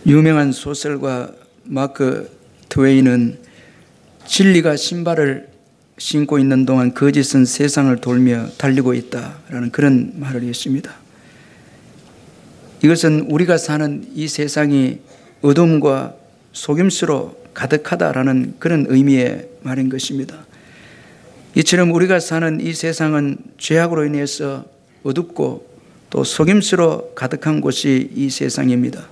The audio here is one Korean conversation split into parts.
유명한 소설가 마크 트웨인은 진리가 신발을 신고 있는 동안 거짓은 세상을 돌며 달리고 있다라는 그런 말을 했습니다. 이것은 우리가 사는 이 세상이 어둠과 속임수로 가득하다라는 그런 의미의 말인 것입니다. 이처럼 우리가 사는 이 세상은 죄악으로 인해서 어둡고 또 속임수로 가득한 곳이 이 세상입니다.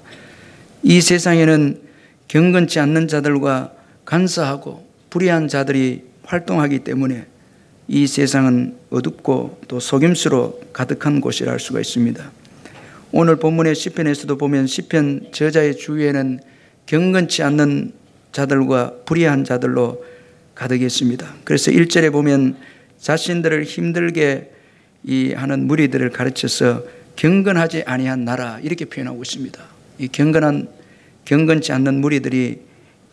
이 세상에는 경건치 않는 자들과 간사하고 불의한 자들이 활동하기 때문에 이 세상은 어둡고 또 속임수로 가득한 곳이라 할 수가 있습니다. 오늘 본문의 시편에서도 보면 시편 저자의 주위에는 경건치 않는 자들과 불의한 자들로 가득했습니다. 그래서 1절에 보면 자신들을 힘들게 하는 무리들을 가르쳐서 경건하지 아니한 나라 이렇게 표현하고 있습니다. 이 경건치 않는 무리들이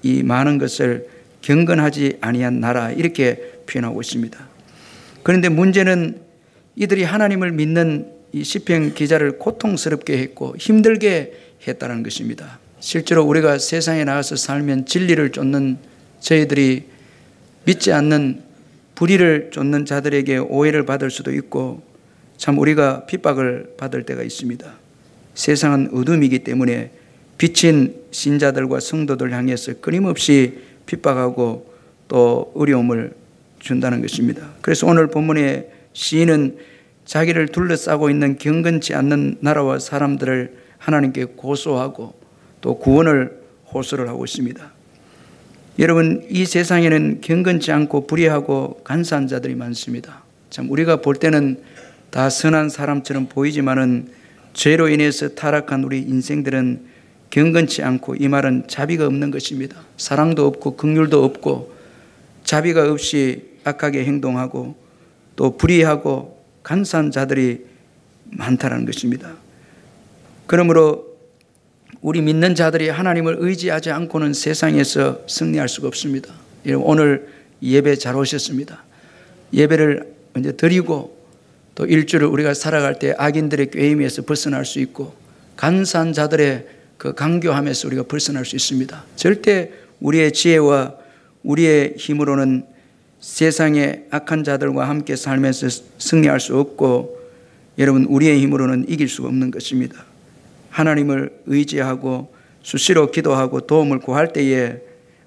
이 많은 것을 경건하지 아니한 나라 이렇게 표현하고 있습니다. 그런데 문제는 이들이 하나님을 믿는 이 시편 기자를 고통스럽게 했고 힘들게 했다는 것입니다. 실제로 우리가 세상에 나가서 살면 진리를 쫓는 저희들이 믿지 않는 불의를 쫓는 자들에게 오해를 받을 수도 있고 참 우리가 핍박을 받을 때가 있습니다. 세상은 어둠이기 때문에 빛인 신자들과 성도들 향해서 끊임없이 핍박하고 또 어려움을 준다는 것입니다. 그래서 오늘 본문의 시인은 자기를 둘러싸고 있는 경건치 않는 나라와 사람들을 하나님께 고소하고 또 구원을 호소를 하고 있습니다. 여러분, 이 세상에는 경건치 않고 불의하고 간사한 자들이 많습니다. 참 우리가 볼 때는 다 선한 사람처럼 보이지만은 죄로 인해서 타락한 우리 인생들은 경건치 않고 이 말은 자비가 없는 것입니다. 사랑도 없고 긍휼도 없고 자비가 없이 악하게 행동하고 또 불의하고 간사한 자들이 많다는 것입니다. 그러므로 우리 믿는 자들이 하나님을 의지하지 않고는 세상에서 승리할 수가 없습니다. 여러분, 오늘 예배 잘 오셨습니다. 예배를 먼저 드리고 또 일주를 우리가 살아갈 때 악인들의 꾀임에서 벗어날 수 있고 간사한 자들의 그 강교함에서 우리가 벗어날 수 있습니다. 절대 우리의 지혜와 우리의 힘으로는 세상의 악한 자들과 함께 살면서 승리할 수 없고 여러분 우리의 힘으로는 이길 수가 없는 것입니다. 하나님을 의지하고 수시로 기도하고 도움을 구할 때에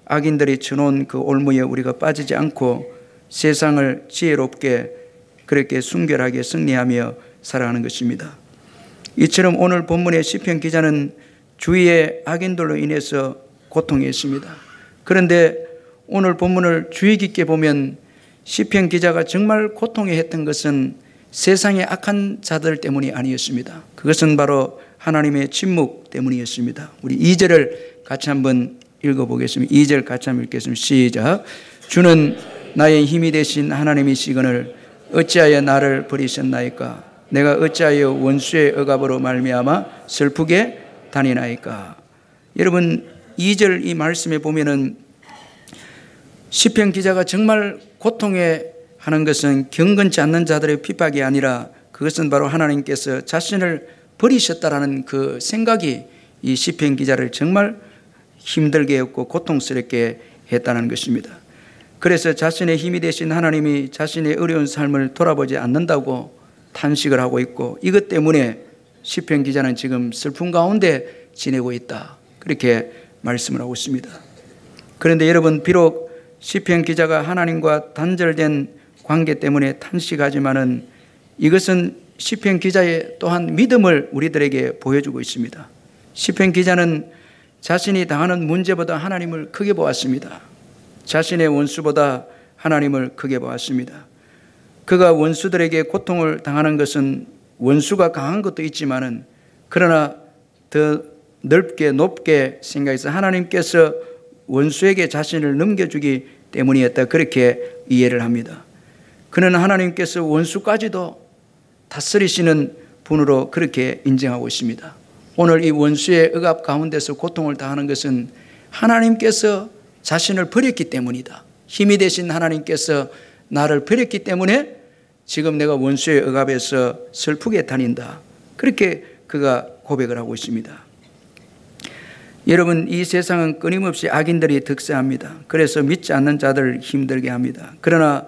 악인들이 쳐놓은 그 올무에 우리가 빠지지 않고 세상을 지혜롭게 그렇게 순결하게 승리하며 살아가는 것입니다. 이처럼 오늘 본문의 시편 기자는 주위의 악인들로 인해서 고통했습니다. 그런데 오늘 본문을 주의 깊게 보면 시편 기자가 정말 고통했던 것은 세상의 악한 자들 때문이 아니었습니다. 그것은 바로 하나님의 침묵 때문이었습니다. 우리 2절을 같이 한번 읽어보겠습니다. 2절 같이 한번 읽겠습니다. 시작. 주는 나의 힘이 되신 하나님이시거늘 어찌하여 나를 버리셨나이까? 내가 어찌하여 원수의 억압으로 말미암아 슬프게 다니나이까? 여러분 2절 이 말씀에 보면은 시편 기자가 정말 고통해 하는 것은 경건치 않는 자들의 핍박이 아니라 그것은 바로 하나님께서 자신을 버리셨다라는 그 생각이 이 시편 기자를 정말 힘들게 했고 고통스럽게 했다는 것입니다. 그래서 자신의 힘이 되신 하나님이 자신의 어려운 삶을 돌아보지 않는다고 탄식을 하고 있고 이것 때문에 시편 기자는 지금 슬픔 가운데 지내고 있다. 그렇게 말씀을 하고 있습니다. 그런데 여러분 비록 시편 기자가 하나님과 단절된 관계 때문에 탄식하지만은 이것은 시편 기자의 또한 믿음을 우리들에게 보여주고 있습니다. 시편 기자는 자신이 당하는 문제보다 하나님을 크게 보았습니다. 자신의 원수보다 하나님을 크게 보았습니다. 그가 원수들에게 고통을 당하는 것은 원수가 강한 것도 있지만은 그러나 더 넓게 높게 생각해서 하나님께서 원수에게 자신을 넘겨주기 때문이었다. 그렇게 이해를 합니다. 그는 하나님께서 원수까지도 다스리시는 분으로 그렇게 인정하고 있습니다. 오늘 이 원수의 억압 가운데서 고통을 당하는 것은 하나님께서 자신을 버렸기 때문이다. 힘이 되신 하나님께서 나를 버렸기 때문에 지금 내가 원수의 억압에서 슬프게 다닌다. 그렇게 그가 고백을 하고 있습니다. 여러분, 이 세상은 끊임없이 악인들이 득세합니다. 그래서 믿지 않는 자들을 힘들게 합니다. 그러나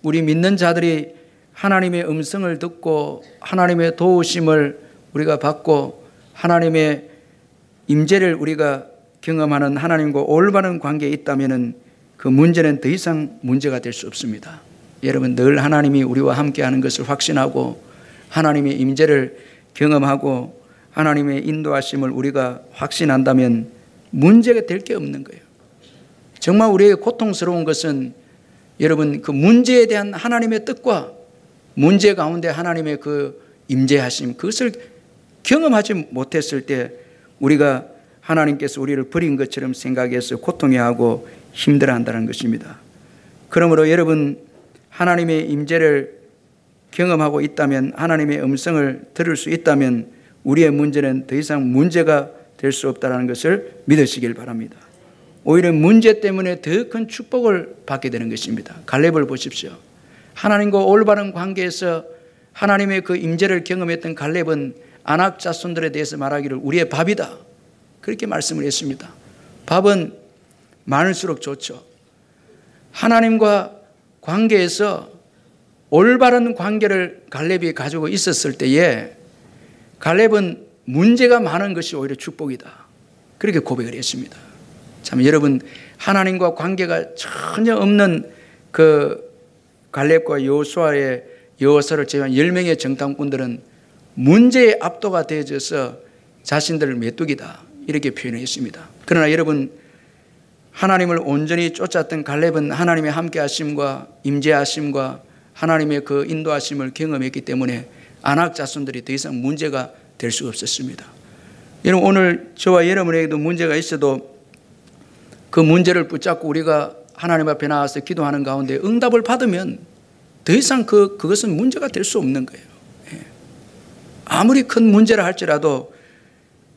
우리 믿는 자들이 하나님의 음성을 듣고 하나님의 도우심을 우리가 받고 하나님의 임재를 우리가 경험하는 하나님과 올바른 관계에 있다면 그 문제는 더 이상 문제가 될 수 없습니다. 여러분, 늘 하나님이 우리와 함께하는 것을 확신하고 하나님의 임재를 경험하고 하나님의 인도하심을 우리가 확신한다면 문제가 될 게 없는 거예요. 정말 우리에게 고통스러운 것은 여러분, 그 문제에 대한 하나님의 뜻과 문제 가운데 하나님의 그 임재하심, 그것을 경험하지 못했을 때 우리가 하나님께서 우리를 버린 것처럼 생각해서 고통해하고 힘들어한다는 것입니다. 그러므로 여러분, 하나님의 임재를 경험하고 있다면, 하나님의 음성을 들을 수 있다면 우리의 문제는 더 이상 문제가 될 수 없다는 것을 믿으시길 바랍니다. 오히려 문제 때문에 더 큰 축복을 받게 되는 것입니다. 갈렙을 보십시오. 하나님과 올바른 관계에서 하나님의 그 임재를 경험했던 갈렙은 아낙 자손들에 대해서 말하기를 우리의 밥이다, 그렇게 말씀을 했습니다. 밥은 많을수록 좋죠. 하나님과 관계에서 올바른 관계를 갈렙이 가지고 있었을 때에 갈렙은 문제가 많은 것이 오히려 축복이다, 그렇게 고백을 했습니다. 참, 여러분, 하나님과 관계가 전혀 없는 그 갈렙과 여호수아의 여호사를 제외한 10명의 정탐꾼들은 문제에 압도가 되어져서 자신들을 메뚜기다, 이렇게 표현했습니다. 그러나 여러분, 하나님을 온전히 쫓았던 갈렙은 하나님의 함께하심과 임재하심과 하나님의 그 인도하심을 경험했기 때문에 아낙 자손들이 더 이상 문제가 될 수가 없었습니다. 여러분, 오늘 저와 여러분에게도 문제가 있어도 그 문제를 붙잡고 우리가 하나님 앞에 나와서 기도하는 가운데 응답을 받으면 더 이상 그것은 문제가 될 수 없는 거예요. 아무리 큰 문제라 할지라도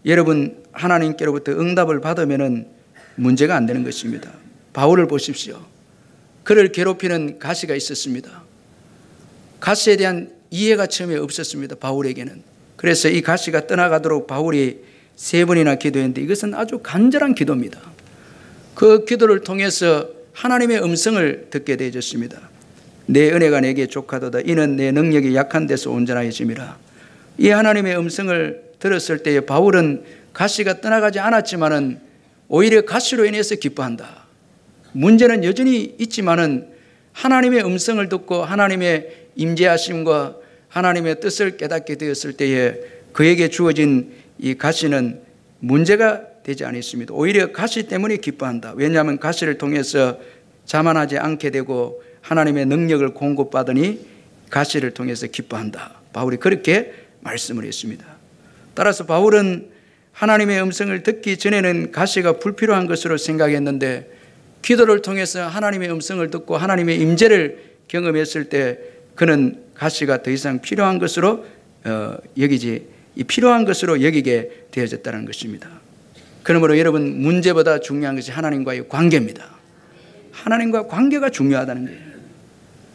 여러분, 하나님께로부터 응답을 받으면 문제가 안 되는 것입니다. 바울을 보십시오. 그를 괴롭히는 가시가 있었습니다. 가시에 대한 이해가 처음에 없었습니다, 바울에게는. 그래서 이 가시가 떠나가도록 바울이 3번이나 기도했는데 이것은 아주 간절한 기도입니다. 그 기도를 통해서 하나님의 음성을 듣게 되어졌습니다. 내 은혜가 내게 족하도다. 이는 내 능력이 약한 데서 온전하여짐이라. 이 하나님의 음성을 들었을 때에 바울은 가시가 떠나가지 않았지만은 오히려 가시로 인해서 기뻐한다. 문제는 여전히 있지만은 하나님의 음성을 듣고 하나님의 임재하심과 하나님의 뜻을 깨닫게 되었을 때에 그에게 주어진 이 가시는 문제가 되지 않았습니다. 오히려 가시 때문에 기뻐한다. 왜냐하면 가시를 통해서 자만하지 않게 되고 하나님의 능력을 공급받으니 가시를 통해서 기뻐한다. 바울이 그렇게 말씀을 했습니다. 따라서 바울은 하나님의 음성을 듣기 전에는 가시가 불필요한 것으로 생각했는데 기도를 통해서 하나님의 음성을 듣고 하나님의 임재를 경험했을 때 그는 가시가 더 이상 필요한 것으로 필요한 것으로 여기게 되어졌다는 것입니다. 그러므로 여러분, 문제보다 중요한 것이 하나님과의 관계입니다. 하나님과 관계가 중요하다는 거예요.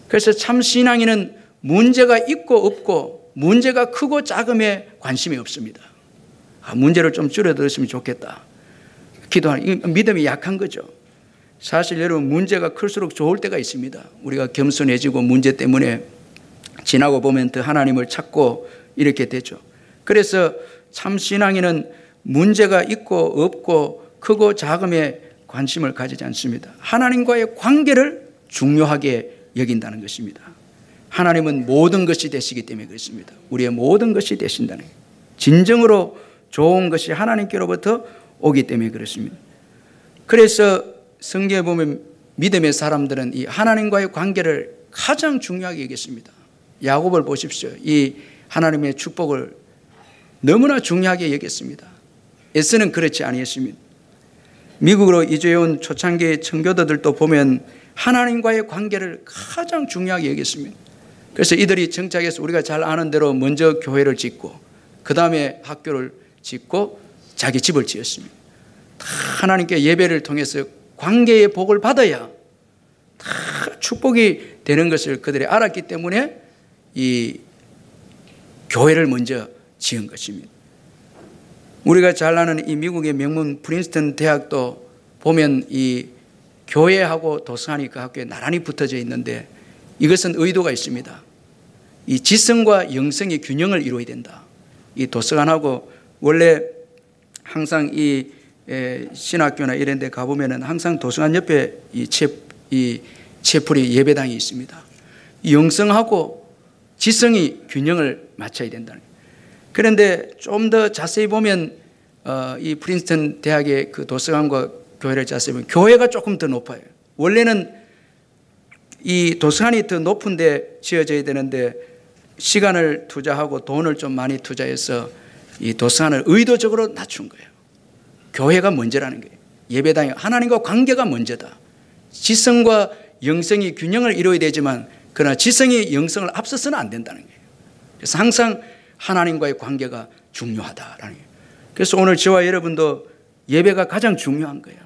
그래서 참 신앙인은 문제가 있고 없고 문제가 크고 작음에 관심이 없습니다. 문제를 좀 줄여들었으면 좋겠다. 기도하는 믿음이 약한 거죠. 사실 여러분, 문제가 클수록 좋을 때가 있습니다. 우리가 겸손해지고 문제 때문에 지나고 보면 더 하나님을 찾고 이렇게 되죠. 그래서 참 신앙인은 문제가 있고 없고 크고 작음에 관심을 가지지 않습니다. 하나님과의 관계를 중요하게 여긴다는 것입니다. 하나님은 모든 것이 되시기 때문에 그렇습니다. 우리의 모든 것이 되신다는 거예요. 진정으로 좋은 것이 하나님께로부터 오기 때문에 그렇습니다. 그래서 성경에 보면 믿음의 사람들은 이 하나님과의 관계를 가장 중요하게 여겼습니다. 야곱을 보십시오. 이 하나님의 축복을 너무나 중요하게 여겼습니다. 에스는 그렇지 아니했습니다. 미국으로 이주해온 초창기 청교도들도 보면 하나님과의 관계를 가장 중요하게 여겼습니다. 그래서 이들이 정착해서 우리가 잘 아는 대로 먼저 교회를 짓고 그 다음에 학교를 짓고 자기 집을 지었습니다. 다 하나님께 예배를 통해서 관계의 복을 받아야 다 축복이 되는 것을 그들이 알았기 때문에 이 교회를 먼저 지은 것입니다. 우리가 잘 아는 이 미국의 명문 프린스턴 대학도 보면 이 교회하고 도서관이 그 학교에 나란히 붙어져 있는데 이것은 의도가 있습니다. 이 지성과 영성의 균형을 이루어야 된다. 이 도서관하고 원래 항상 이 신학교나 이런 데 가보면은 항상 도서관 옆에 이 채플이 예배당이 있습니다. 이 영성하고 지성이 균형을 맞춰야 된다는 거예요. 그런데 좀 더 자세히 보면 이 프린스턴 대학의 그 도서관과 교회를 자세히 보면 교회가 조금 더 높아요. 원래는 이 도서관이 더 높은 데 지어져야 되는데 시간을 투자하고 돈을 좀 많이 투자해서 이 도서관을 의도적으로 낮춘 거예요. 교회가 먼저라는 거예요. 예배당이 하나님과 관계가 먼저다. 지성과 영성이 균형을 이루어야 되지만 그러나 지성이 영성을 앞서서는 안 된다는 거예요. 그래서 항상 하나님과의 관계가 중요하다라는 거예요. 그래서 오늘 저와 여러분도 예배가 가장 중요한 거예요.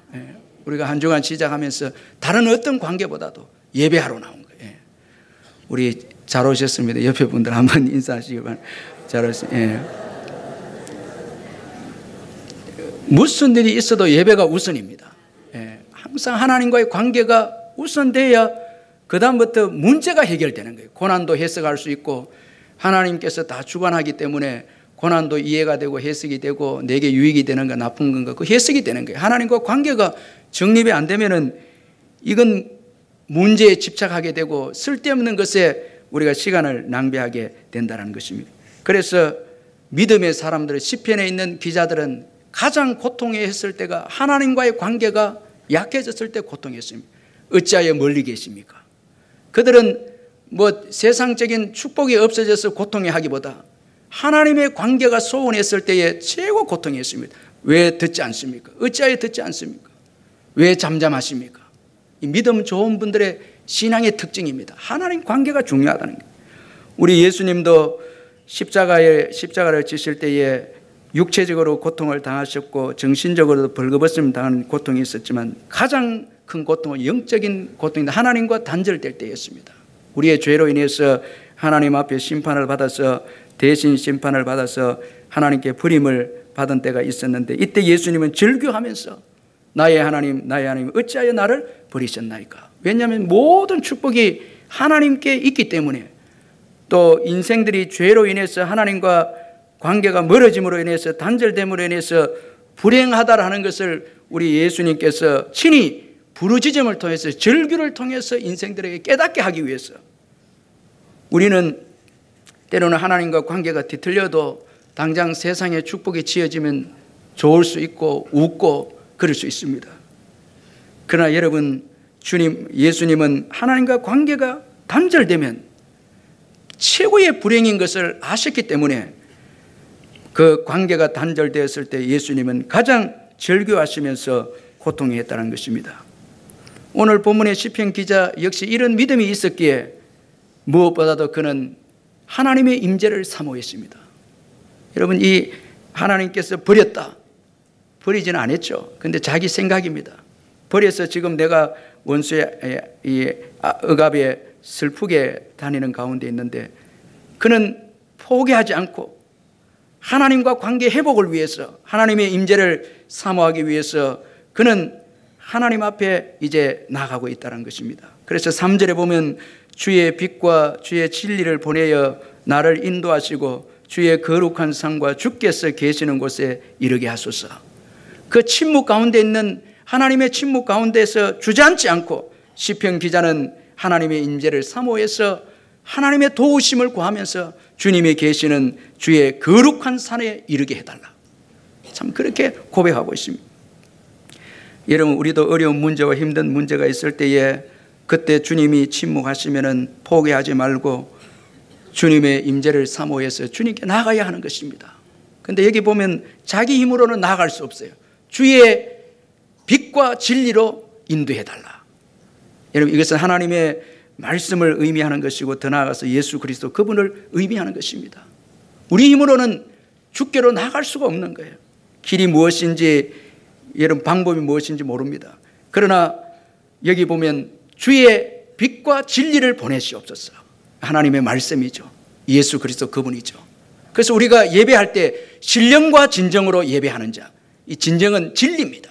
우리가 한 주간 시작하면서 다른 어떤 관계보다도 예배하러 나온 거예요. 우리 잘 오셨습니다. 옆에 분들 한번 인사하시기 바랍니다. 잘 오셨습니다. 무슨 일이 있어도 예배가 우선입니다. 항상 하나님과의 관계가 우선돼야 그 다음부터 문제가 해결되는 거예요. 고난도 해석할 수 있고 하나님께서 다 주관하기 때문에 고난도 이해가 되고 해석이 되고 내게 유익이 되는 거 나쁜 건가 그 해석이 되는 거예요. 하나님과 관계가 정립이 안 되면은 이건 문제에 집착하게 되고 쓸데없는 것에 우리가 시간을 낭비하게 된다는 것입니다. 그래서 믿음의 사람들, 시편에 있는 기자들은 가장 고통했을 때가 하나님과의 관계가 약해졌을 때 고통했습니다. 어찌하여 멀리 계십니까? 그들은 뭐 세상적인 축복이 없어져서 고통해하기보다 하나님의 관계가 소원했을 때에 최고 고통했습니다. 왜 듣지 않습니까? 어찌하여 듣지 않습니까? 왜 잠잠하십니까? 이 믿음 좋은 분들의 신앙의 특징입니다. 하나님 관계가 중요하다는 거예요. 우리 예수님도 십자가를 지실 때에 육체적으로 고통을 당하셨고 정신적으로도 벌거벗음 당하는 고통이 있었지만 가장 큰 고통은 영적인 고통인데 하나님과 단절될 때였습니다. 우리의 죄로 인해서 하나님 앞에 심판을 받아서 대신 심판을 받아서 하나님께 버림을 받은 때가 있었는데 이때 예수님은 절규하면서 나의 하나님 어찌하여 나를 버리셨나이까. 왜냐하면 모든 축복이 하나님께 있기 때문에 또 인생들이 죄로 인해서 하나님과 관계가 멀어짐으로 인해서 단절됨으로 인해서 불행하다라는 것을 우리 예수님께서 친히 부르짖음을 통해서 절규를 통해서 인생들에게 깨닫게 하기 위해서 우리는 때로는 하나님과 관계가 뒤틀려도 당장 세상에 축복이 지어지면 좋을 수 있고 웃고 그럴 수 있습니다. 그러나 여러분 예수님은 하나님과 관계가 단절되면 최고의 불행인 것을 아셨기 때문에 그 관계가 단절되었을 때 예수님은 가장 절규하시면서 고통했다는 것입니다. 오늘 본문의 시편 기자 역시 이런 믿음이 있었기에 무엇보다도 그는 하나님의 임재를 사모했습니다. 여러분 이 하나님께서 버리지는 않았죠. 그런데 자기 생각입니다. 버려서 지금 내가 원수의 이 억압에 슬프게 다니는 가운데 있는데 그는 포기하지 않고 하나님과 관계 회복을 위해서 하나님의 임재를 사모하기 위해서 그는 하나님 앞에 이제 나가고 있다는 것입니다. 그래서 3절에 보면 주의 빛과 주의 진리를 보내어 나를 인도하시고 주의 거룩한 상과 주께서 계시는 곳에 이르게 하소서. 그 침묵 가운데 있는 하나님의 침묵 가운데서 주저앉지 않고 시편 기자는 하나님의 임재를 사모해서 하나님의 도우심을 구하면서 주님이 계시는 주의 거룩한 산에 이르게 해달라. 참 그렇게 고백하고 있습니다. 여러분 우리도 어려운 문제와 힘든 문제가 있을 때에 그때 주님이 침묵하시면은 포기하지 말고 주님의 임재를 사모해서 주님께 나아가야 하는 것입니다. 그런데 여기 보면 자기 힘으로는 나아갈 수 없어요. 주의 빛과 진리로 인도해달라. 여러분 이것은 하나님의 말씀을 의미하는 것이고 더 나아가서 예수 그리스도 그분을 의미하는 것입니다. 우리 힘으로는 주께로 나아갈 수가 없는 거예요. 길이 무엇인지 여러분 방법이 무엇인지 모릅니다. 그러나 여기 보면 주의 빛과 진리를 보내시옵소서. 하나님의 말씀이죠. 예수 그리스도 그분이죠. 그래서 우리가 예배할 때 신령과 진정으로 예배하는 자, 이 진정은 진리입니다.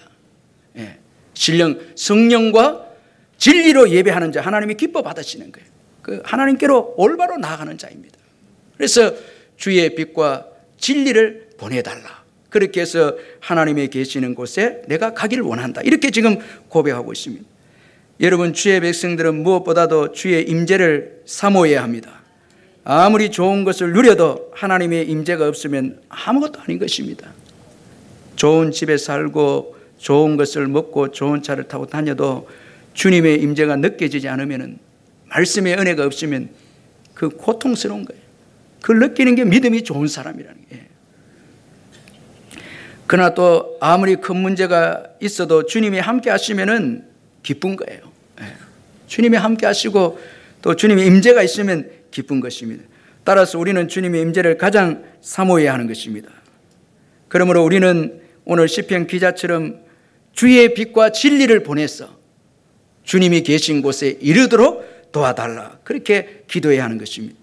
예. 신령, 성령과 진리로 예배하는 자, 하나님이 기뻐 받으시는 거예요. 그 하나님께로 올바로 나아가는 자입니다. 그래서 주의 빛과 진리를 보내달라. 그렇게 해서 하나님의 계시는 곳에 내가 가기를 원한다. 이렇게 지금 고백하고 있습니다. 여러분, 주의 백성들은 무엇보다도 주의 임재를 사모해야 합니다. 아무리 좋은 것을 누려도 하나님의 임재가 없으면 아무것도 아닌 것입니다. 좋은 집에 살고 좋은 것을 먹고 좋은 차를 타고 다녀도 주님의 임재가 느껴지지 않으면, 말씀의 은혜가 없으면 그 고통스러운 거예요. 그걸 느끼는 게 믿음이 좋은 사람이라는 거예요. 그러나 또 아무리 큰 문제가 있어도 주님이 함께 하시면은 기쁜 거예요. 주님이 함께 하시고 또 주님의 임재가 있으면 기쁜 것입니다. 따라서 우리는 주님의 임재를 가장 사모해야 하는 것입니다. 그러므로 우리는 오늘 시편 기자처럼 주의 빛과 진리를 보내서 주님이 계신 곳에 이르도록 도와달라, 그렇게 기도해야 하는 것입니다.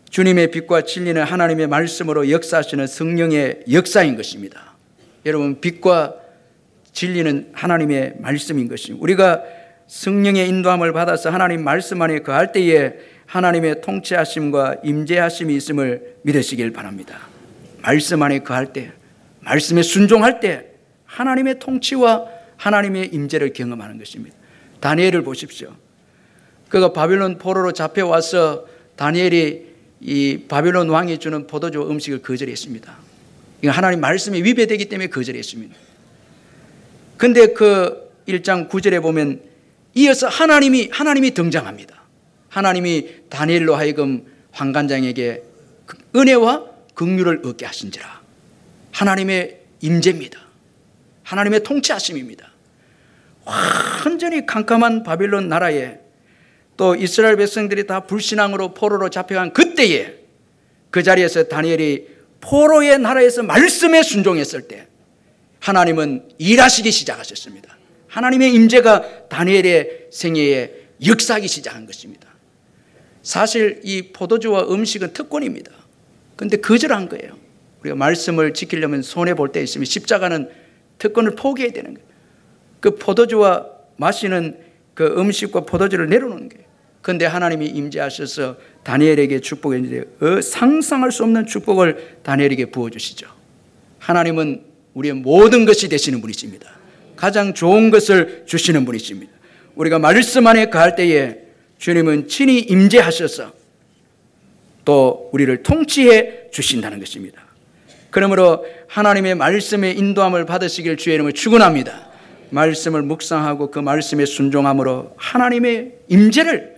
주님의 빛과 진리는 하나님의 말씀으로 역사하시는 성령의 역사인 것입니다. 여러분, 빛과 진리는 하나님의 말씀인 것입니다. 우리가 성령의 인도함을 받아서 하나님 말씀 안에 거할 때에 하나님의 통치하심과 임재하심이 있음을 믿으시길 바랍니다. 말씀 안에 거할 때, 말씀에 순종할 때 하나님의 통치와 하나님의 임재를 경험하는 것입니다. 다니엘을 보십시오. 그가 바빌론 포로로 잡혀와서 다니엘이 이 바빌론 왕이 주는 포도주 음식을 거절했습니다. 이건 하나님 말씀에 위배되기 때문에 거절했습니다. 그런데 그 1장 9절에 보면 이어서 하나님이 등장합니다. 하나님이 다니엘로 하여금 환관장에게 은혜와 긍휼을 얻게 하신지라. 하나님의 임재입니다. 하나님의 통치하심입니다. 완전히 캄캄한 바빌론 나라에 또 이스라엘 백성들이 다 불신앙으로 포로로 잡혀간 그때에 그 자리에서 다니엘이 포로의 나라에서 말씀에 순종했을 때 하나님은 일하시기 시작하셨습니다. 하나님의 임재가 다니엘의 생애에 역사하기 시작한 것입니다. 사실 이 포도주와 음식은 특권입니다. 그런데 거절한 거예요. 우리가 말씀을 지키려면 손해볼 때 있으면 십자가는 특권을 포기해야 되는 거예요. 그 포도주와 마시는 그 음식과 포도주를 내려놓는 거예요. 그런데 하나님이 임재하셔서 다니엘에게 축복해 주는데 상상할 수 없는 축복을 다니엘에게 부어주시죠. 하나님은 우리의 모든 것이 되시는 분이십니다. 가장 좋은 것을 주시는 분이십니다. 우리가 말씀 안에 거할 때에 주님은 친히 임재하셔서 또 우리를 통치해 주신다는 것입니다. 그러므로 하나님의 말씀의 인도함을 받으시길 주의 이름을 축원합니다. 말씀을 묵상하고 그 말씀에 순종함으로 하나님의 임재를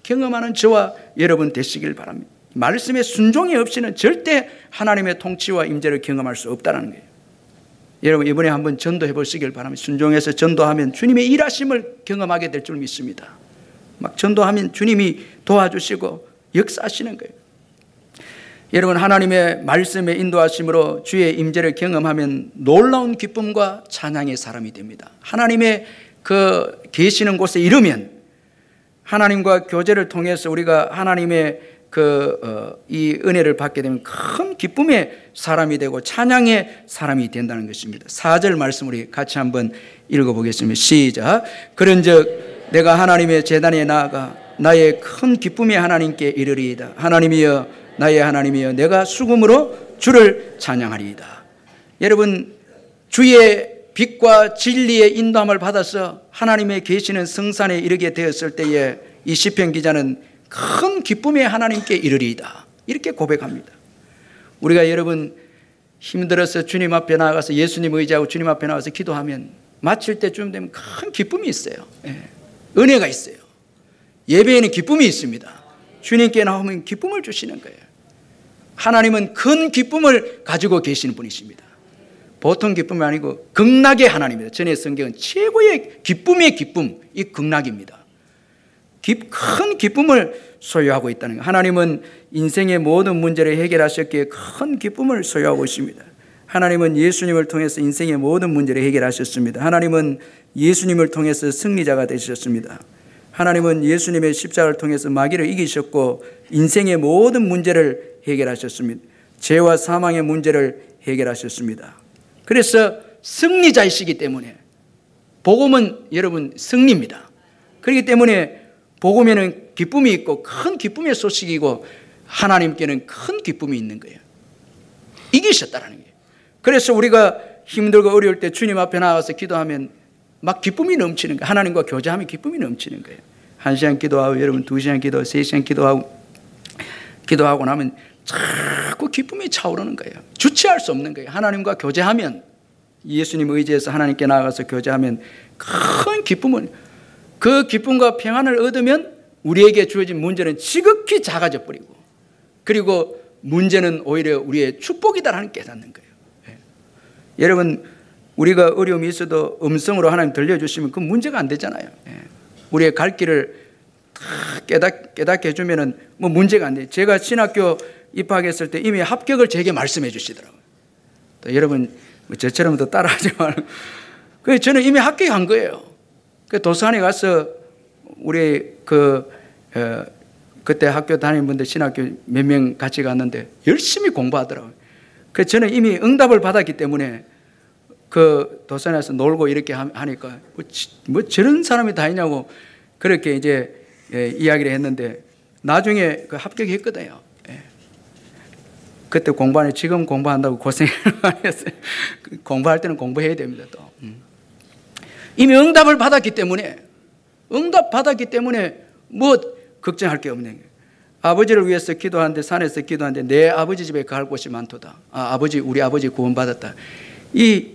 경험하는 저와 여러분 되시길 바랍니다. 말씀의 순종이 없이는 절대 하나님의 통치와 임재를 경험할 수 없다는 거예요. 여러분, 이번에 한번 전도해 보시길 바랍니다. 순종해서 전도하면 주님의 일하심을 경험하게 될 줄 믿습니다. 막 전도하면 주님이 도와주시고 역사하시는 거예요. 여러분, 하나님의 말씀에 인도하심으로 주의 임재를 경험하면 놀라운 기쁨과 찬양의 사람이 됩니다. 하나님의 그 계시는 곳에 이르면 하나님과 교제를 통해서 우리가 하나님의 이 은혜를 받게 되면 큰 기쁨의 사람이 되고 찬양의 사람이 된다는 것입니다. 4절 말씀 우리 같이 한번 읽어보겠습니다. 시작. 그런즉 내가 하나님의 제단에 나아가 나의 큰 기쁨의 하나님께 이르리이다. 하나님이여, 나의 하나님이여, 내가 수금으로 주를 찬양하리이다. 여러분, 주의 빛과 진리의 인도함을 받아서 하나님의 계시는 성산에 이르게 되었을 때에 이 시편 기자는 큰 기쁨의 하나님께 이르리이다, 이렇게 고백합니다. 우리가 여러분 힘들어서 주님 앞에 나가서 예수님 의지하고 주님 앞에 나가서 기도하면 마칠 때쯤 되면 큰 기쁨이 있어요. 은혜가 있어요. 예배에는 기쁨이 있습니다. 주님께 나오면 기쁨을 주시는 거예요. 하나님은 큰 기쁨을 가지고 계시는 분이십니다. 보통 기쁨이 아니고 극락의 하나님입니다. 전에 성경은 최고의 기쁨의 기쁨, 이 극락입니다. 큰 기쁨을 소유하고 있다는 거예요. 하나님은 인생의 모든 문제를 해결하셨기에 큰 기쁨을 소유하고 있습니다. 하나님은 예수님을 통해서 인생의 모든 문제를 해결하셨습니다. 하나님은 예수님을 통해서 승리자가 되셨습니다. 하나님은 예수님의 십자가를 통해서 마귀를 이기셨고 인생의 모든 문제를 해결하셨습니다. 죄와 사망의 문제를 해결하셨습니다. 그래서 승리자이시기 때문에 복음은 여러분 승리입니다. 그렇기 때문에 복음에는 기쁨이 있고 큰 기쁨의 소식이고 하나님께는 큰 기쁨이 있는 거예요. 이기셨다라는 거예요. 그래서 우리가 힘들고 어려울 때 주님 앞에 나가서 기도하면 막 기쁨이 넘치는 거예요. 하나님과 교제하면 기쁨이 넘치는 거예요. 1시간 기도하고 여러분 2시간 기도, 3시간 기도하고 나면 자꾸 기쁨이 차오르는 거예요. 주체할 수 없는 거예요. 하나님과 교제하면, 예수님 의지해서 하나님께 나아가서 교제하면 큰 기쁨을, 그 기쁨과 평안을 얻으면 우리에게 주어진 문제는 지극히 작아져 버리고, 그리고 문제는 오히려 우리의 축복이다라는 깨닫는 거예요. 여러분, 우리가 어려움이 있어도 음성으로 하나님 들려주시면 그 문제가 안 되잖아요. 우리의 갈 길을 깨닫게 해주면 뭐 문제가 안 돼요. 제가 신학교 입학했을 때 이미 합격을 제게 말씀해 주시더라고요. 또 여러분, 저처럼 또 따라하지 말고. 그래서 저는 이미 합격한 거예요. 그 도서관에 가서 우리 그때 학교 다니는 분들 신학교 몇 명 같이 갔는데 열심히 공부하더라고요. 그래서 저는 이미 응답을 받았기 때문에 그 도서관에서 놀고 이렇게 하니까 뭐 저런 사람이 다 있냐고 그렇게 이제 이야기를 했는데 나중에 그 합격했거든요. 그때 공부하니 지금 공부한다고 고생을 많이 했어요. 공부할 때는 공부해야 됩니다. 또 이미 응답을 받았기 때문에 뭐 걱정할 게 없는 거예요. 아버지를 위해서 기도하는데 산에서 기도하는데 내 아버지 집에 갈 곳이 많도다. 우리 아버지 구원받았다. 이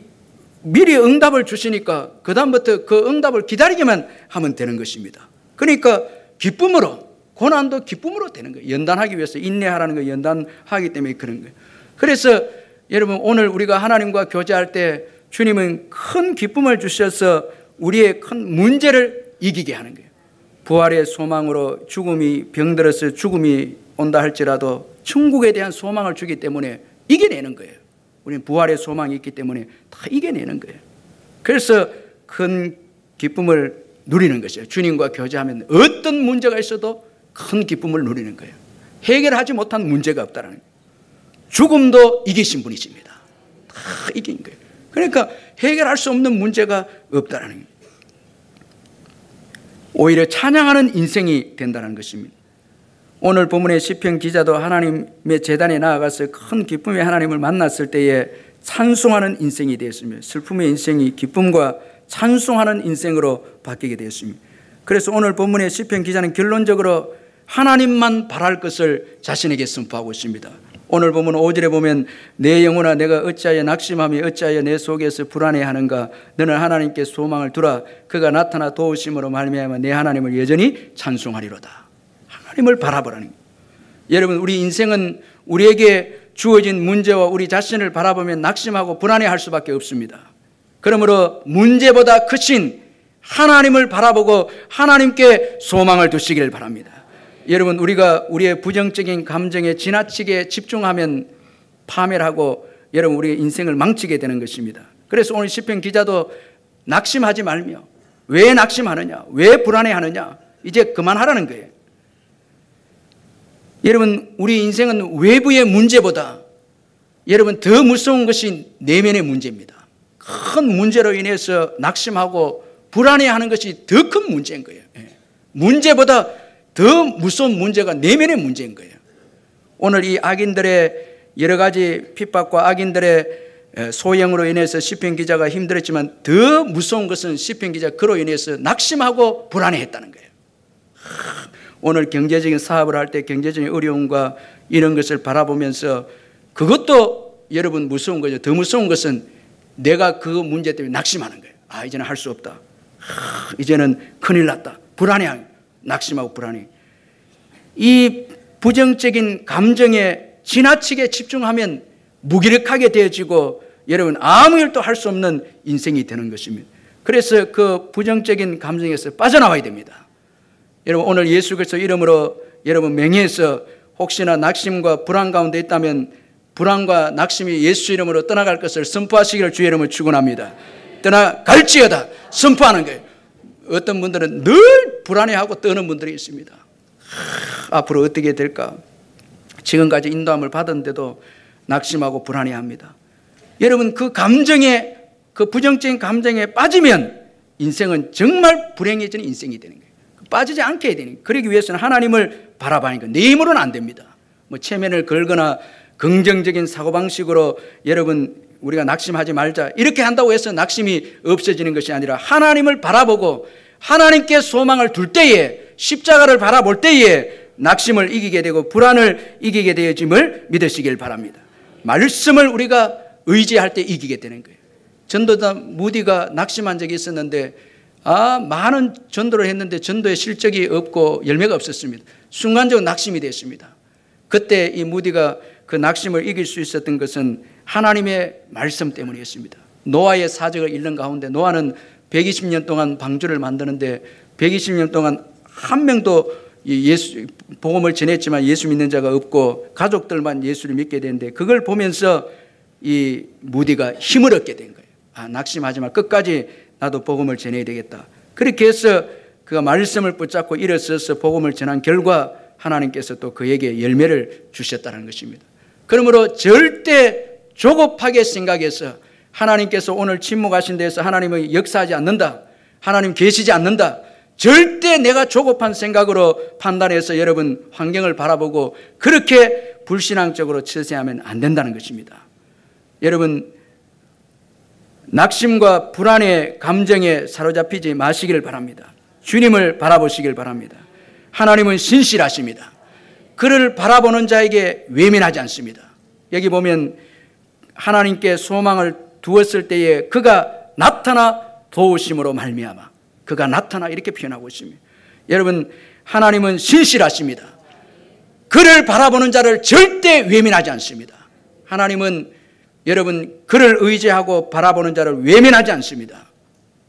미리 응답을 주시니까 그 다음부터 그 응답을 기다리기만 하면 되는 것입니다. 그러니까 기쁨으로, 고난도 기쁨으로 되는 거예요. 연단하기 위해서 인내하라는 거예요. 연단하기 때문에 그런 거예요. 그래서 여러분, 오늘 우리가 하나님과 교제할 때 주님은 큰 기쁨을 주셔서 우리의 큰 문제를 이기게 하는 거예요. 부활의 소망으로 병들어서 죽음이 온다 할지라도 천국에 대한 소망을 주기 때문에 이겨내는 거예요. 우리는 부활의 소망이 있기 때문에 다 이겨내는 거예요. 그래서 큰 기쁨을 누리는 것이에요. 주님과 교제하면 어떤 문제가 있어도 큰 기쁨을 누리는 거예요. 해결하지 못한 문제가 없다는 거예요. 죽음도 이기신 분이십니다. 다 이긴 거예요. 그러니까 해결할 수 없는 문제가 없다는 거예요. 오히려 찬양하는 인생이 된다는 것입니다. 오늘 본문의 시편 기자도 하나님의 제단에 나아가서 큰 기쁨의 하나님을 만났을 때에 찬송하는 인생이 되었습니다. 슬픔의 인생이 기쁨과 찬송하는 인생으로 바뀌게 되었습니다. 그래서 오늘 본문의 시편 기자는 결론적으로 하나님만 바랄 것을 자신에게 선포하고 있습니다. 오늘 본문 5절에 보면 내 영혼아 내가 어찌하여 낙심하며 어찌하여 내 속에서 불안해하는가. 너는 하나님께 소망을 두라. 그가 나타나 도우심으로 말미암아 내 하나님을 여전히 찬송하리로다. 하나님을 바라보라는 거예요. 여러분, 우리 인생은 우리에게 주어진 문제와 우리 자신을 바라보면 낙심하고 불안해할 수밖에 없습니다. 그러므로 문제보다 크신 하나님을 바라보고 하나님께 소망을 두시기를 바랍니다. 여러분, 우리가 우리의 부정적인 감정에 지나치게 집중하면 파멸하고 여러분 우리의 인생을 망치게 되는 것입니다. 그래서 오늘 시편 기자도 낙심하지 말며, 왜 낙심하느냐, 왜 불안해하느냐, 이제 그만하라는 거예요. 여러분, 우리 인생은 외부의 문제보다 여러분 더 무서운 것이 내면의 문제입니다. 큰 문제로 인해서 낙심하고 불안해하는 것이 더 큰 문제인 거예요. 문제보다 더 무서운 문제가 내면의 문제인 거예요. 오늘 이 악인들의 여러 가지 핍박과 악인들의 소형으로 인해서 시편 기자가 힘들었지만 더 무서운 것은 시편 기자 그로 인해서 낙심하고 불안해했다는 거예요. 오늘 경제적인 사업을 할 때 경제적인 어려움과 이런 것을 바라보면서 그것도 여러분 무서운 거죠. 더 무서운 것은 내가 그 문제 때문에 낙심하는 거예요. 이제는 할 수 없다. 이제는 큰일 났다. 불안해. 낙심하고 불안해. 이 부정적인 감정에 지나치게 집중하면 무기력하게 되어지고 여러분 아무 일도 할 수 없는 인생이 되는 것입니다. 그래서 그 부정적인 감정에서 빠져나와야 됩니다. 여러분, 오늘 예수 그리스도 이름으로 여러분 명예해서 혹시나 낙심과 불안 가운데 있다면 불안과 낙심이 예수 이름으로 떠나갈 것을 선포하시기를 주의 이름으로 축원합니다. 떠나갈지어다 선포하는 거예요. 어떤 분들은 늘 불안해하고 떠는 분들이 있습니다. 앞으로 어떻게 될까? 지금까지 인도함을 받았는데도 낙심하고 불안해합니다. 여러분, 그 감정에, 그 부정적인 감정에 빠지면 인생은 정말 불행해지는 인생이 되는 거예요. 빠지지 않게 해야 되는 거예요. 그러기 위해서는 하나님을 바라봐야 하니까 내 힘으로는 안 됩니다. 뭐 체면을 걸거나 긍정적인 사고방식으로 여러분 우리가 낙심하지 말자 이렇게 한다고 해서 낙심이 없어지는 것이 아니라 하나님을 바라보고 하나님께 소망을 둘 때에, 십자가를 바라볼 때에 낙심을 이기게 되고 불안을 이기게 되어짐을 믿으시길 바랍니다. 말씀을 우리가 의지할 때 이기게 되는 거예요. 전도자 무디가 낙심한 적이 있었는데 많은 전도를 했는데 전도에 실적이 없고 열매가 없었습니다. 순간적으로 낙심이 됐습니다. 그때 이 무디가 그 낙심을 이길 수 있었던 것은 하나님의 말씀 때문이었습니다. 노아의 사적을 읽는 가운데 노아는 120년 동안 방주를 만드는데 120년 동안 한 명도 예수 복음을 전했지만 예수 믿는 자가 없고 가족들만 예수를 믿게 되는데 그걸 보면서 이 무디가 힘을 얻게 된 거예요. 낙심하지 마. 끝까지 나도 복음을 전해야 되겠다. 그렇게 해서 그가 말씀을 붙잡고 일어서서 복음을 전한 결과 하나님께서 또 그에게 열매를 주셨다는 것입니다. 그러므로 절대 조급하게 생각해서 하나님께서 오늘 침묵하신 데서 하나님은 역사하지 않는다, 하나님 계시지 않는다, 절대 내가 조급한 생각으로 판단해서 여러분 환경을 바라보고 그렇게 불신앙적으로 처세하면 안 된다는 것입니다. 여러분, 낙심과 불안의 감정에 사로잡히지 마시기를 바랍니다. 주님을 바라보시길 바랍니다. 하나님은 신실하십니다. 그를 바라보는 자에게 외면하지 않습니다. 여기 보면 하나님께 소망을 두었을 때에 그가 나타나 도우심으로 말미암아, 그가 나타나 이렇게 표현하고 있습니다. 여러분, 하나님은 신실하십니다. 그를 바라보는 자를 절대 외면하지 않습니다. 하나님은 여러분 그를 의지하고 바라보는 자를 외면하지 않습니다.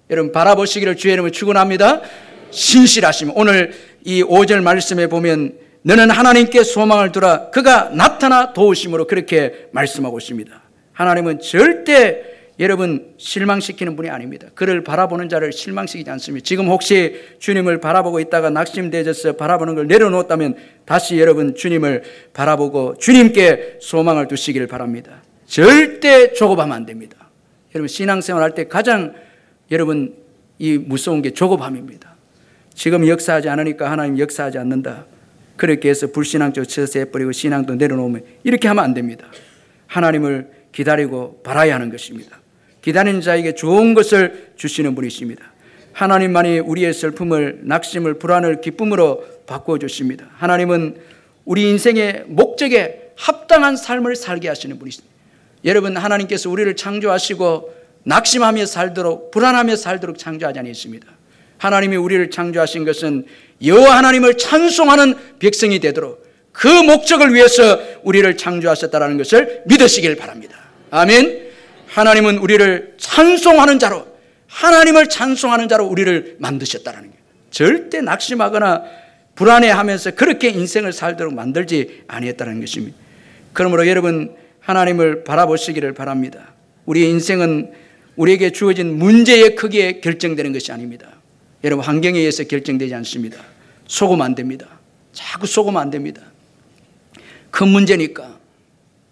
여러분 바라보시기를 주의 이름으로 축원합니다. 신실하십니다. 오늘 이 5절 말씀에 보면 너는 하나님께 소망을 두라 그가 나타나 도우심으로 그렇게 말씀하고 있습니다. 하나님은 절대 여러분 실망시키는 분이 아닙니다. 그를 바라보는 자를 실망시키지 않습니다. 지금 혹시 주님을 바라보고 있다가 낙심되어서 바라보는 걸 내려놓았다면 다시 여러분 주님을 바라보고 주님께 소망을 두시기를 바랍니다. 절대 조급하면 안 됩니다. 여러분 신앙생활 할 때 가장 여러분 이 무서운 게 조급함입니다. 지금 역사하지 않으니까 하나님 역사하지 않는다. 그렇게 해서 불신앙적으로 처세해버리고 신앙도 내려놓으면 이렇게 하면 안 됩니다. 하나님을 기다리고 바라야 하는 것입니다. 기다리는 자에게 좋은 것을 주시는 분이십니다. 하나님만이 우리의 슬픔을, 낙심을, 불안을 기쁨으로 바꾸어 주십니다. 하나님은 우리 인생의 목적에 합당한 삶을 살게 하시는 분이십니다. 여러분 하나님께서 우리를 창조하시고 낙심하며 살도록 불안하며 살도록 창조하지 않으십니다. 하나님이 우리를 창조하신 것은 여호와 하나님을 찬송하는 백성이 되도록 그 목적을 위해서 우리를 창조하셨다는 것을 믿으시길 바랍니다. 아멘. 하나님은 우리를 찬송하는 자로, 하나님을 찬송하는 자로 우리를 만드셨다는 거예요. 절대 낙심하거나 불안해하면서 그렇게 인생을 살도록 만들지 아니했다는 것입니다. 그러므로 여러분 하나님을 바라보시기를 바랍니다. 우리의 인생은 우리에게 주어진 문제의 크기에 결정되는 것이 아닙니다. 여러분 환경에 의해서 결정되지 않습니다. 속으면 안 됩니다. 자꾸 속으면 안 됩니다. 큰 문제니까,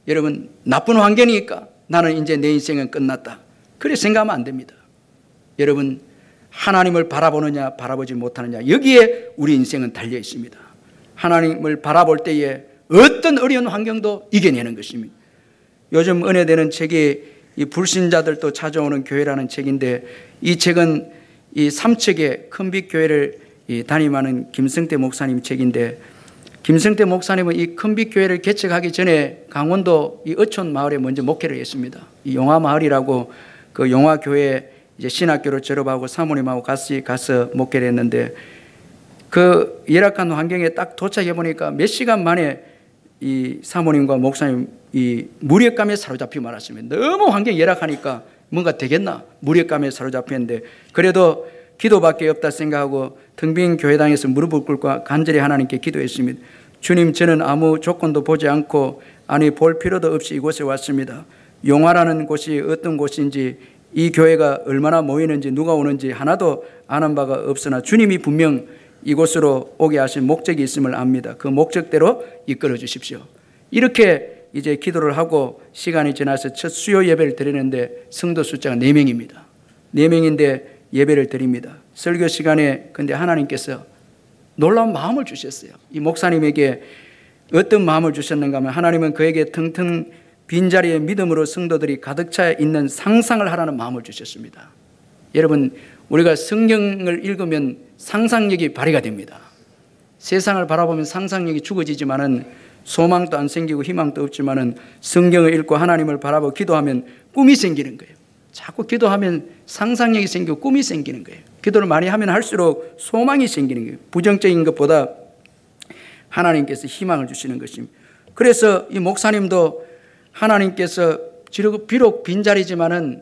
여러분 나쁜 환경이니까 나는 이제 내 인생은 끝났다. 그렇게 생각하면 안 됩니다. 여러분 하나님을 바라보느냐 바라보지 못하느냐 여기에 우리 인생은 달려 있습니다. 하나님을 바라볼 때에 어떤 어려운 환경도 이겨내는 것입니다. 요즘 은혜되는 책이 이 불신자들도 찾아오는 교회라는 책인데 이 책은 이 삼척의 큰빛교회를 담임하는 김성태 목사님 책인데 김성태 목사님은 이 큰빛교회를 개척하기 전에 강원도 이 어촌 마을에 먼저 목회를 했습니다. 이 용화마을이라고 그 용화교회 이제 신학교를 졸업하고 사모님하고 같이 가서 목회를 했는데 그 열악한 환경에 딱 도착해 보니까 몇 시간 만에 이 사모님과 목사님 이 무력감에 사로잡히고 말았습니다. 너무 환경이 열악하니까 뭔가 되겠나 무력감에 사로잡혔는데 그래도 기도밖에 없다 생각하고 텅 빈 교회당에서 무릎을 꿇고 간절히 하나님께 기도했습니다. 주님 저는 아무 조건도 보지 않고 아니 볼 필요도 없이 이곳에 왔습니다. 용화라는 곳이 어떤 곳인지 이 교회가 얼마나 모이는지 누가 오는지 하나도 아는 바가 없으나 주님이 분명 이곳으로 오게 하신 목적이 있음을 압니다. 그 목적대로 이끌어 주십시오. 이렇게 이제 기도를 하고 시간이 지나서 첫 수요 예배를 드리는데 성도 숫자가 4명입니다. 4명인데 예배를 드립니다. 설교 시간에 근데 하나님께서 놀라운 마음을 주셨어요. 이 목사님에게 어떤 마음을 주셨는가 하면 하나님은 그에게 텅텅 빈자리에 믿음으로 성도들이 가득 차 있는 상상을 하라는 마음을 주셨습니다. 여러분, 우리가 성경을 읽으면 상상력이 발휘가 됩니다. 세상을 바라보면 상상력이 죽어지지만은 소망도 안 생기고 희망도 없지만은 성경을 읽고 하나님을 바라보고 기도하면 꿈이 생기는 거예요. 자꾸 기도하면 상상력이 생기고 꿈이 생기는 거예요. 기도를 많이 하면 할수록 소망이 생기는 거예요. 부정적인 것보다 하나님께서 희망을 주시는 것입니다. 그래서 이 목사님도 하나님께서 비록 빈자리지만은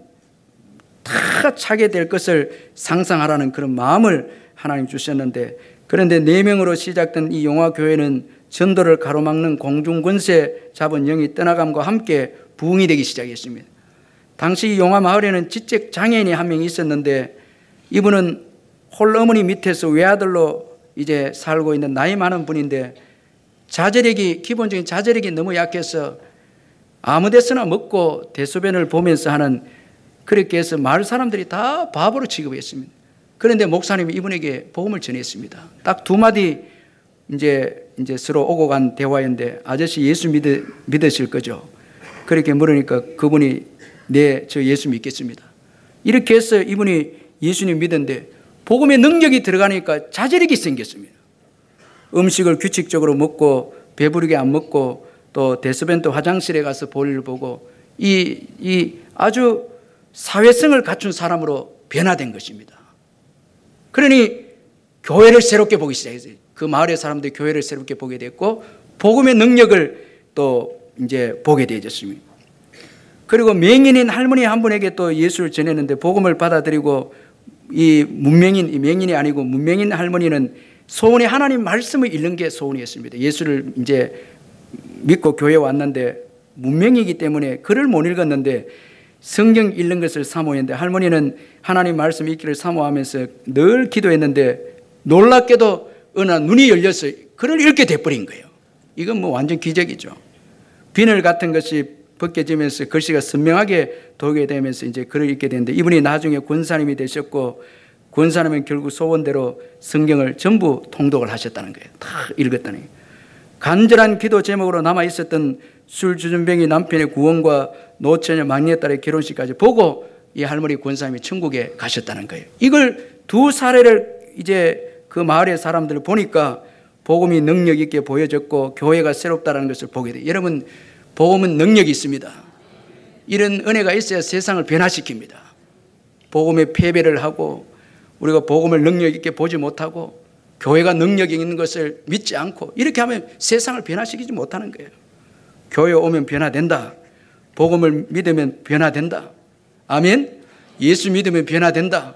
다 차게 될 것을 상상하라는 그런 마음을 하나님 주셨는데, 그런데 4명으로 시작된 이 용화교회는 전도를 가로막는 공중권세 잡은 영이 떠나감과 함께 부흥이 되기 시작했습니다. 당시 용화 마을에는 지적 장애인이 한 명 있었는데 이분은 홀어머니 밑에서 외아들로 이제 살고 있는 나이 많은 분인데 기본적인 자제력이 너무 약해서 아무 데서나 먹고 대소변을 보면서 하는, 그렇게 해서 마을 사람들이 다 바보로 취급했습니다. 그런데 목사님이 이분에게 복음을 전했습니다. 딱 2마디 이제 서로 오고 간 대화인데, 아저씨 예수 믿으실 거죠? 그렇게 물으니까 그분이 네, 저 예수 믿겠습니다. 이렇게 해서 이분이 예수님 믿었는데 복음의 능력이 들어가니까 자제력이 생겼습니다. 음식을 규칙적으로 먹고 배부르게 안 먹고 또 대소변도 화장실에 가서 볼일 보고 이 아주 사회성을 갖춘 사람으로 변화된 것입니다. 그러니 교회를 새롭게 보기 시작했어요. 그 마을의 사람들이 교회를 새롭게 보게 됐고 복음의 능력을 또 이제 보게 되어졌습니다. 그리고 맹인인 할머니 한 분에게 또 예수를 전했는데 복음을 받아들이고 이 맹인이 아니고 문맹인 할머니는 소원이 하나님 말씀을 읽는 게 소원이었습니다. 예수를 이제 믿고 교회에 왔는데 문맹이기 때문에 글을 못 읽었는데 성경 읽는 것을 사모했는데 할머니는 하나님 말씀 읽기를 사모하면서 늘 기도했는데 놀랍게도 어느 날 눈이 열렸어요. 글을 읽게 돼버린 거예요. 이건 뭐 완전 기적이죠. 비늘 같은 것이 벗겨지면서 글씨가 선명하게 보게 되면서 이제 글을 읽게 되는데 이분이 나중에 권사님이 되셨고 권사님은 결국 소원대로 성경을 전부 통독을 하셨다는 거예요. 다 읽었다는 거예요. 간절한 기도 제목으로 남아있었던 술주전병이 남편의 구원과 노처녀 막내딸의 결혼식까지 보고 이 할머니 권사님이 천국에 가셨다는 거예요. 이걸 2사례를 이제 그 마을의 사람들을 보니까 복음이 능력 있게 보여졌고 교회가 새롭다는 것을 보게 돼요. 여러분, 복음은 능력이 있습니다. 이런 은혜가 있어야 세상을 변화시킵니다. 복음에 패배를 하고 우리가 복음을 능력 있게 보지 못하고 교회가 능력이 있는 것을 믿지 않고 이렇게 하면 세상을 변화시키지 못하는 거예요. 교회에 오면 변화된다. 복음을 믿으면 변화된다. 아멘. 예수 믿으면 변화된다.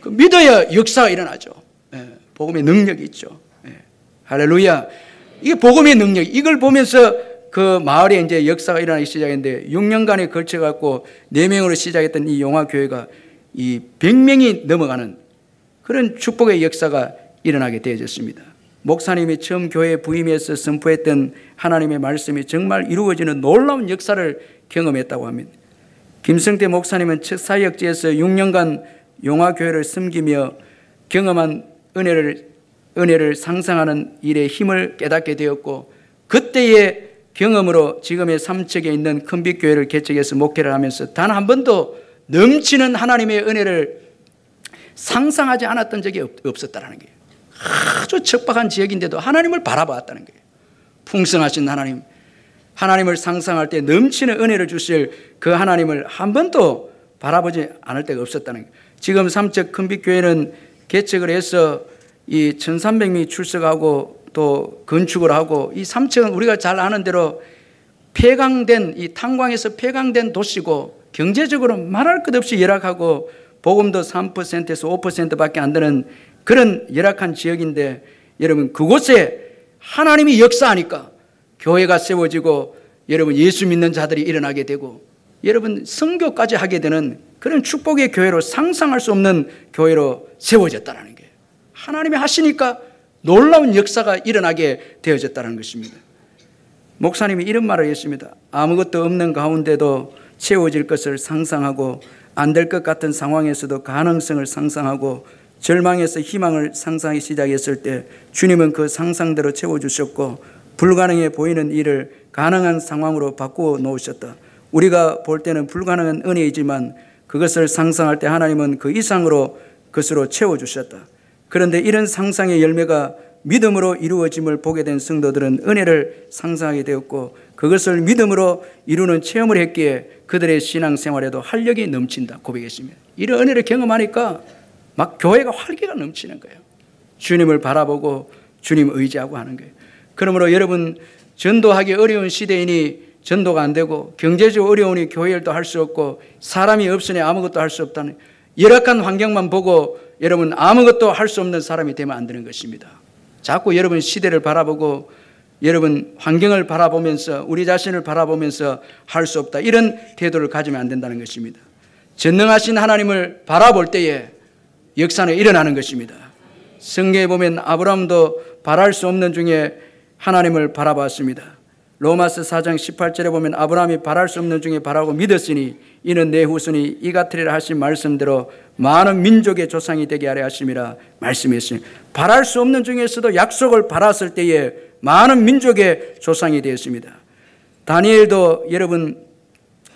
믿어야 역사가 일어나죠. 복음의 능력이 있죠. 할렐루야. 이게 복음의 능력. 이걸 보면서 그 마을에 이제 역사가 일어나기 시작했는데 6년간에 걸쳐갖고 4명으로 시작했던 이 용화교회가 이 100명이 넘어가는 그런 축복의 역사가 일어나게 되어졌습니다. 목사님이 처음 교회에 부임해서 선포했던 하나님의 말씀이 정말 이루어지는 놀라운 역사를 경험했다고 합니다. 김성태 목사님은 첫 사역지에서 6년간 용화교회를 섬기며 경험한 은혜를 상상하는 일에 힘을 깨닫게 되었고 그때의 경험으로 지금의 삼척에 있는 큰빛교회를 개척해서 목회를 하면서 단 한 번도 넘치는 하나님의 은혜를 상상하지 않았던 적이 없었다는 거예요. 아주 척박한 지역인데도 하나님을 바라봤다는 거예요. 풍성하신 하나님, 하나님을 상상할 때 넘치는 은혜를 주실 그 하나님을 한 번도 바라보지 않을 때가 없었다는 거예요. 지금 삼척 큰빛교회는 개척을 해서 이 1300명이 출석하고 또 건축을 하고 이 삼척은 우리가 잘 아는 대로 폐강된 이 탄광에서 폐강된 도시고 경제적으로 말할 것 없이 열악하고 복음도 3%에서 5%밖에 안 되는 그런 열악한 지역인데 여러분 그곳에 하나님이 역사하니까 교회가 세워지고 여러분 예수 믿는 자들이 일어나게 되고 여러분 선교까지 하게 되는 그런 축복의 교회로 상상할 수 없는 교회로 세워졌다는 거예요. 하나님이 하시니까 놀라운 역사가 일어나게 되어졌다는 것입니다. 목사님이 이런 말을 했습니다. 아무것도 없는 가운데도 채워질 것을 상상하고 안 될 것 같은 상황에서도 가능성을 상상하고 절망에서 희망을 상상하기 시작했을 때 주님은 그 상상대로 채워주셨고 불가능해 보이는 일을 가능한 상황으로 바꾸어 놓으셨다. 우리가 볼 때는 불가능한 은혜이지만 그것을 상상할 때 하나님은 그 이상으로 그것으로 채워주셨다. 그런데 이런 상상의 열매가 믿음으로 이루어짐을 보게 된 성도들은 은혜를 상상하게 되었고 그것을 믿음으로 이루는 체험을 했기에 그들의 신앙생활에도 활력이 넘친다 고백했습니다. 이런 은혜를 경험하니까 막 교회가 활기가 넘치는 거예요. 주님을 바라보고 주님 의지하고 하는 거예요. 그러므로 여러분, 전도하기 어려운 시대이니 전도가 안 되고 경제적으로 어려우니 교회일도 할 수 없고 사람이 없으니 아무것도 할 수 없다는 열악한 환경만 보고 여러분 아무것도 할 수 없는 사람이 되면 안 되는 것입니다. 자꾸 여러분 시대를 바라보고 여러분 환경을 바라보면서 우리 자신을 바라보면서 할 수 없다 이런 태도를 가지면 안 된다는 것입니다. 전능하신 하나님을 바라볼 때에 역사는 일어나는 것입니다. 성경에 보면 아브라함도 바랄 수 없는 중에 하나님을 바라봤습니다. 로마서 4장 18절에 보면 아브라함이 바랄 수 없는 중에 바라고 믿었으니 이는 내 후손이 이 같으리라 하신 말씀대로 많은 민족의 조상이 되게 하려 하심이라 말씀했으니 바랄 수 없는 중에서도 약속을 바랐을 때에 많은 민족의 조상이 되었습니다. 다니엘도 여러분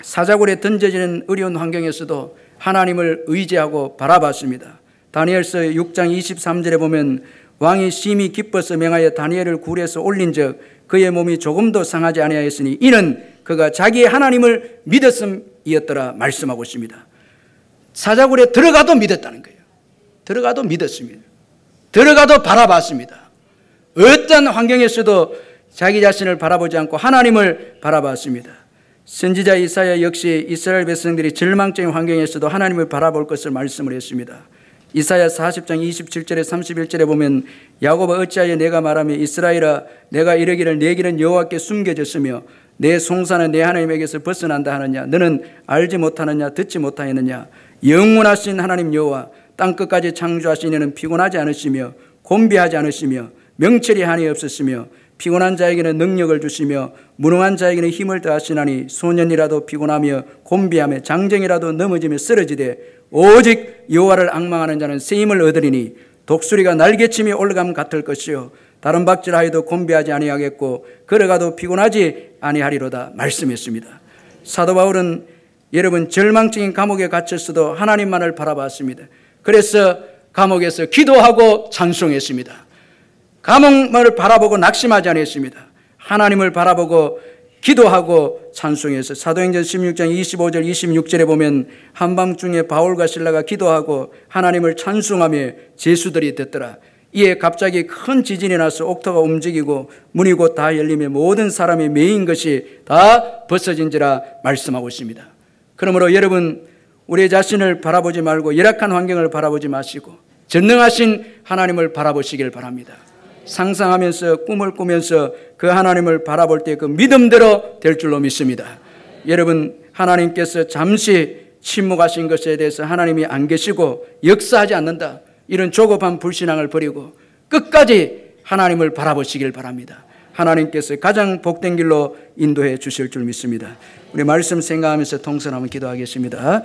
사자굴에 던져지는 어려운 환경에서도 하나님을 의지하고 바라봤습니다. 다니엘서 6장 23절에 보면 왕이 심히 기뻐서 명하여 다니엘을 굴에서 올린 적 그의 몸이 조금도 상하지 아니하였으니 이는 그가 자기의 하나님을 믿었음이었더라 말씀하고 있습니다. 사자굴에 들어가도 믿었다는 거예요. 들어가도 믿었습니다. 들어가도 바라봤습니다. 어떤 환경에서도 자기 자신을 바라보지 않고 하나님을 바라봤습니다. 선지자 이사야 역시 이스라엘 백성들이 절망적인 환경에서도 하나님을 바라볼 것을 말씀을 했습니다. 이사야 40장 27절에 31절에 보면 야곱아 어찌하여 내가 말하며 이스라엘아 내가 이르기를 내 길은 여호와께 숨겨졌으며 내 송사는 내 하나님에게서 벗어난다 하느냐 너는 알지 못하느냐 듣지 못하였느냐 영원하신 하나님 여호와 땅끝까지 창조하신 이는 피곤하지 않으시며 곤비하지 않으시며 명철이 한이 없으시며 피곤한 자에게는 능력을 주시며 무능한 자에게는 힘을 더하시나니 소년이라도 피곤하며 곤비하며 장정이라도 넘어지며 쓰러지되 오직 여호와를 앙망하는 자는 새 힘을 얻으리니 독수리가 날개침이 올라감 같을 것이요 다른 박질하여도 곤비하지 아니하겠고 걸어가도 피곤하지 아니하리로다 말씀했습니다. 사도 바울은 여러분 절망적인 감옥에 갇혔어도 하나님만을 바라봤습니다. 그래서 감옥에서 기도하고 찬송했습니다. 감옥을 바라보고 낙심하지 않았습니다. 하나님을 바라보고 기도하고 찬송해서 사도행전 16장 25절 26절에 보면 한밤중에 바울과 실라가 기도하고 하나님을 찬송하며 제수들이 됐더라. 이에 갑자기 큰 지진이 나서 옥토가 움직이고 문이 곧 다 열리며 모든 사람이 매인 것이 다 벗어진지라 말씀하고 있습니다. 그러므로 여러분 우리 자신을 바라보지 말고 열악한 환경을 바라보지 마시고 전능하신 하나님을 바라보시길 바랍니다. 상상하면서 꿈을 꾸면서 그 하나님을 바라볼 때 그 믿음대로 될 줄로 믿습니다. 여러분 하나님께서 잠시 침묵하신 것에 대해서 하나님이 안 계시고 역사하지 않는다 이런 조급한 불신앙을 버리고 끝까지 하나님을 바라보시길 바랍니다. 하나님께서 가장 복된 길로 인도해 주실 줄 믿습니다. 우리 말씀 생각하면서 동선 한번 기도하겠습니다.